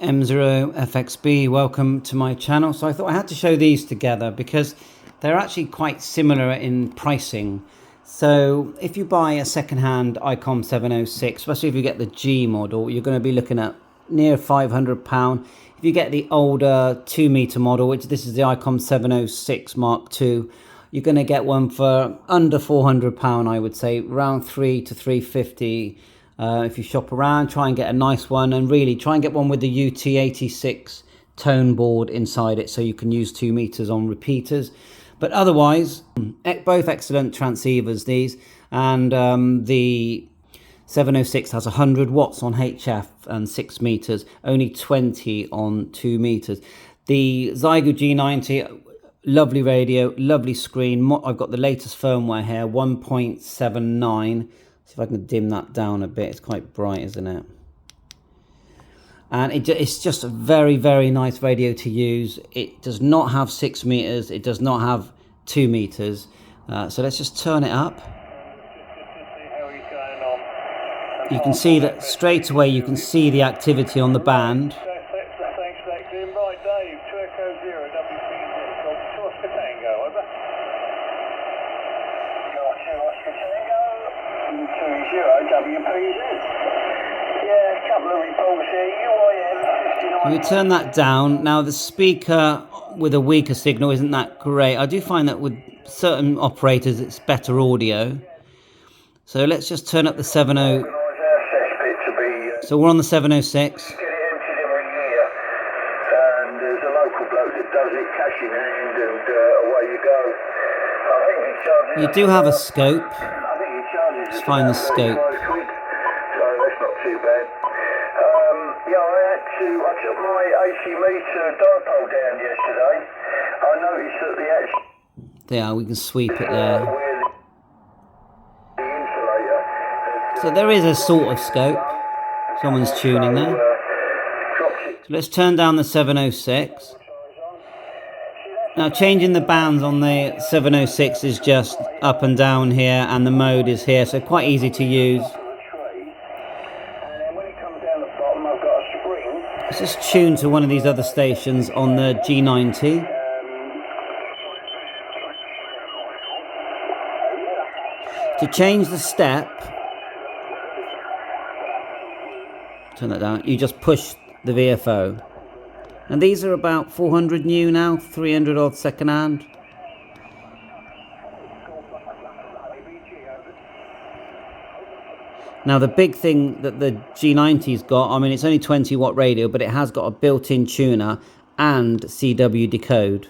M0FXB, welcome to my channel. So I thought I had to show these together because they're actually quite similar in pricing. So if you buy a second-hand Icom 706, especially if you get the G model, you're going to be looking at near £500. If you get the older 2-meter model, which this is the Icom 706 Mark II, you're going to get one for under £400, I would say, around £300 to £350. If you shop around, try and get a nice one, and really try and get one with the UT86 tone board inside it so you can use 2 meters on repeaters. But otherwise, both excellent transceivers, these, and the 706 has 100 watts on HF and 6 meters, only 20 on 2 meters. The Xiegu G90, lovely radio, lovely screen. I've got the latest firmware here, 1.79. See if I can dim that down a bit. It's quite bright, isn't it? And it's just a very, very nice radio to use. It does not have 6 meters. It does not have 2 meters. So let's just turn it up. You can see that straight away, you can see the activity on the band. You turn that down. Now the speaker with a weaker signal isn't that great. I do find that with certain operators it's better audio. So let's just turn up the 70. So we're on the 706. You do have a scope. Let's find the scope. I took my AC meter dipole down yesterday. I noticed that there, we can sweep it there. So there is a sort of scope. Someone's tuning there. So let's turn down the 706. Now changing the bands on the 706 is just up and down here, and the mode is here, so quite easy to use. Let's just tune to one of these other stations on the G90. To change the step, turn that down, you just push the VFO. And these are about 400 new now, 300 odd second hand. Now the big thing that the G90's got, I mean it's only 20 watt radio, but it has got a built-in tuner and CW decode,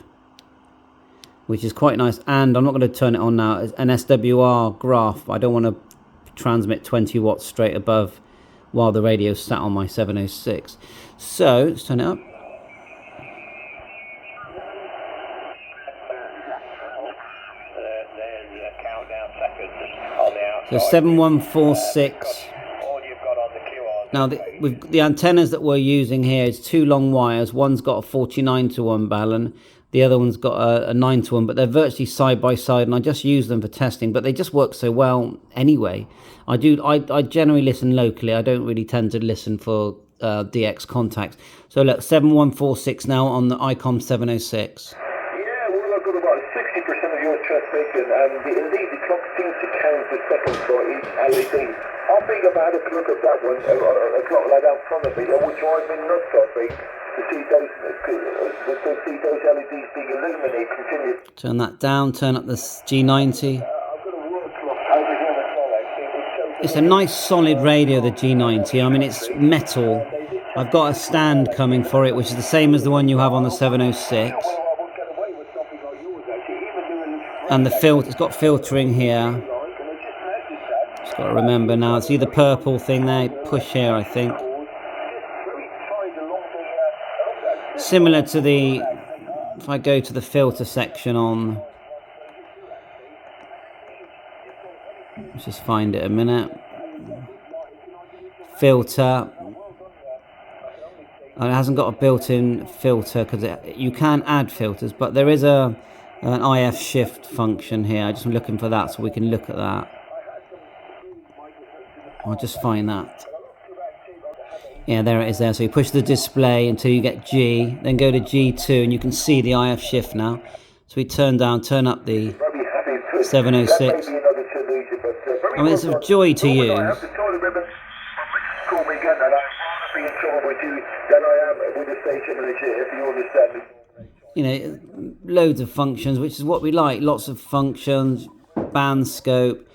which is quite nice. And I'm not going to turn it on now, it's an SWR graph. I don't want to transmit 20 watts straight above while the radio's sat on my 706. So let's turn it up. So 7146. Now the antennas that we're using here is 2 long wires. One's got a 49:1 balun, the other one's got a 9:1, but they're virtually side by side, and I just use them for testing, but they just work so well anyway. I generally listen locally. I don't really tend to listen for DX contacts. So look, 7146 now on the Icom 706. Indeed, the clock seems to count the seconds for each LED. I think if I had a look at that one, a clock like that in front of me, I would drive me nuts, I think, to see those LEDs being illuminated continue. Turn that down, turn up the G90. It's a nice solid radio, the G90. I mean, it's metal. I've got a stand coming for it, which is the same as the one you have on the 706. And the filter, it's got filtering here. Just got to remember now. See the purple thing there? Push here, I think. Similar to the, if I go to the filter section on, let's just find it a minute. Filter. Oh, it hasn't got a built-in filter because you can add filters, but there is an IF shift function here. I'm just looking for that so we can look at that. I'll just find that. Yeah, there it is there. So you push the display until you get G, then go to G2, and you can see the IF shift now. So we turn up the 706. I mean, it's a joy to use. You know, loads of functions, which is what we like. Lots of functions, band scope,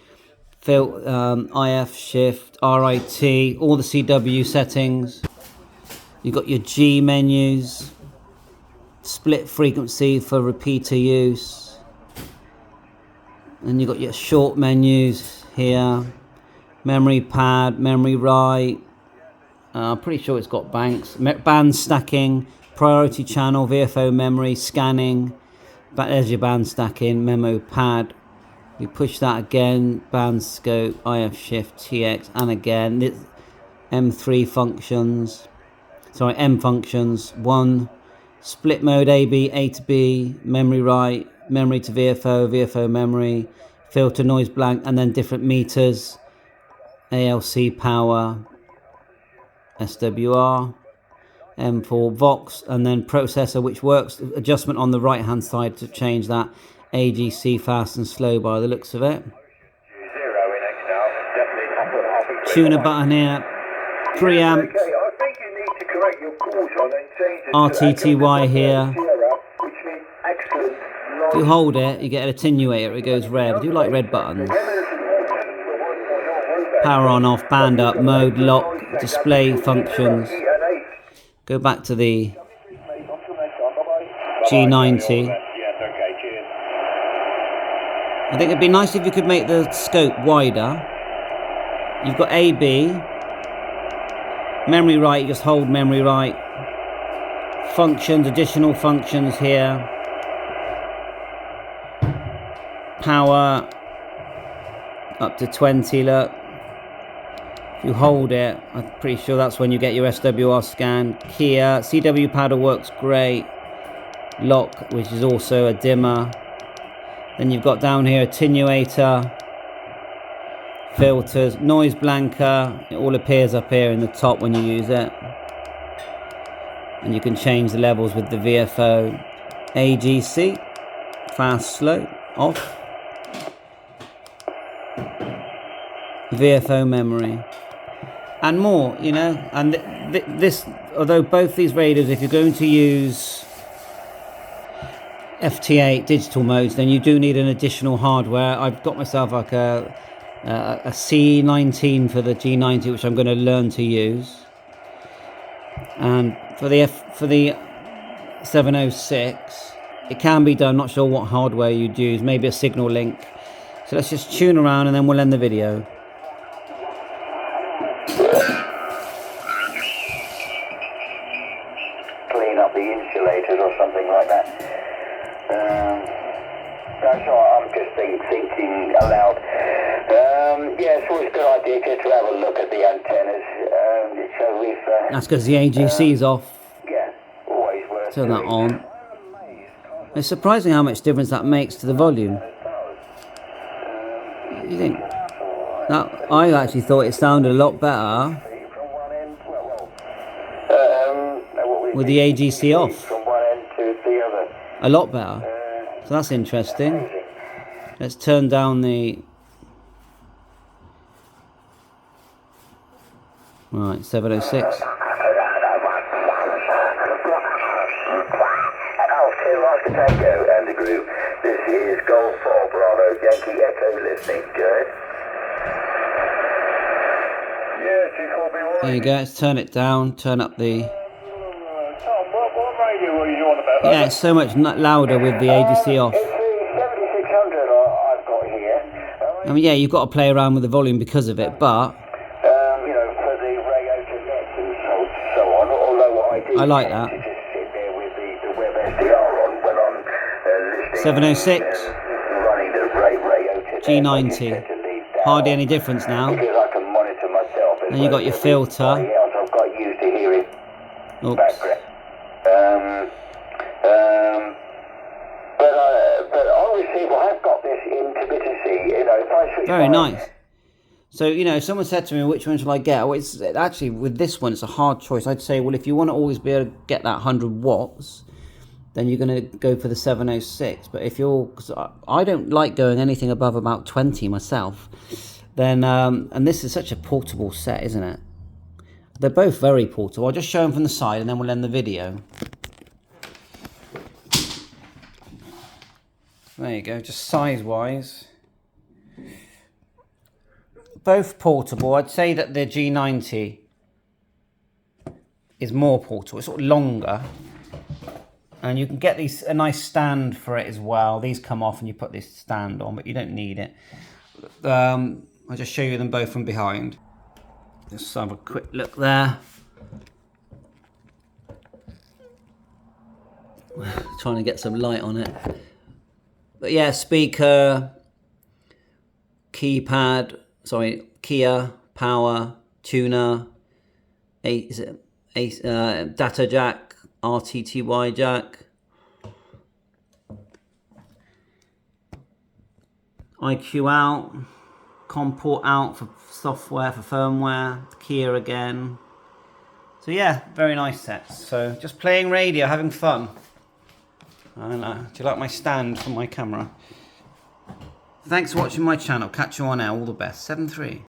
IF shift, RIT, all the CW settings. You've got your G menus, split frequency for repeater use. And you've got your short menus here, memory pad, memory write. I'm pretty sure it's got banks, band stacking, priority channel, VFO memory, scanning. There's your band stacking, memo pad. You push that again, band scope, IF shift, TX, and again, M3 functions. Sorry, M functions. 1, split mode AB, A to B, memory write, memory to VFO, VFO memory, filter, noise blank, and then different meters, ALC power, SWR, M4 Vox, and then processor, which works adjustment on the right hand side to change that AGC fast and slow by the looks of it. Tuner button here, preamp, RTTY here. If you hold it, you get an attenuator, it goes red. I do like red buttons. Power on, off, band up, mode, lock, display functions. Go back to the G90. I think it'd be nice if you could make the scope wider. You've got AB, memory write, you just hold memory write. Functions, additional functions here. Power up to 20, look. If you hold it, I'm pretty sure that's when you get your SWR scan. Kia, CW paddle works great. Lock, which is also a dimmer. Then you've got down here attenuator, filters, noise blanker. It all appears up here in the top when you use it. And you can change the levels with the VFO. AGC, fast, slow, off. VFO memory. And more, you know. And this, although both these radios, if you're going to use FT8 digital modes, then you do need an additional hardware. I've got myself like a C19 for the G90, which I'm going to learn to use. And for the 706, it can be done. Not sure what hardware you'd use. Maybe a signal link. So let's just tune around and then we'll end the video. Clean up the insulators or something like that. That's all. I'm just thinking aloud. Yeah, it's always a good idea just to have a look at the antennas. So we've. That's because the AGC is off. Yeah, always worth. Turn that on. It's surprising how much difference that makes to the volume. You think? That, I actually thought it sounded a lot better with the AGC off. A lot better. So that's interesting. Let's turn down the... Right, 706. Tango and the group. This is Golf 4 Bravo Yankee Echo listening. Good. Yeah, there you go. Let's turn it down. Turn up the. Tom, what radio were you on about? Yeah, it's so much louder with the AGC off. It's the 7600 I've got here. I mean, yeah, you've got to play around with the volume because of it, but. You know, for the radio to nets and so on. Although I do. I like that. 706, G90, hardly any difference now. Then you got your filter. Oops. Very nice. So, you know, if someone said to me, which one should I get? Well, it's actually, with this one, it's a hard choice. I'd say, well, if you want to always be able to get that 100 watts, then you're going to go for the 706. But if you're, because I don't like going anything above about 20 myself, then, and this is such a portable set, isn't it? They're both very portable. I'll just show them from the side and then we'll end the video. There you go, just size-wise. Both portable. I'd say that the G90 is more portable. It's sort of longer. And you can get a nice stand for it as well. These come off and you put this stand on, but you don't need it. I'll just show you them both from behind. Just have a quick look there. Trying to get some light on it. But yeah, speaker, keypad, Kia, power, tuner, data jack, RTTY jack, IQ out, COM port out for software, for firmware, Kia again. So yeah, very nice sets. So just playing radio, having fun. I don't know. Do you like my stand for my camera? Thanks for watching my channel. Catch you on air. All the best. 7-3.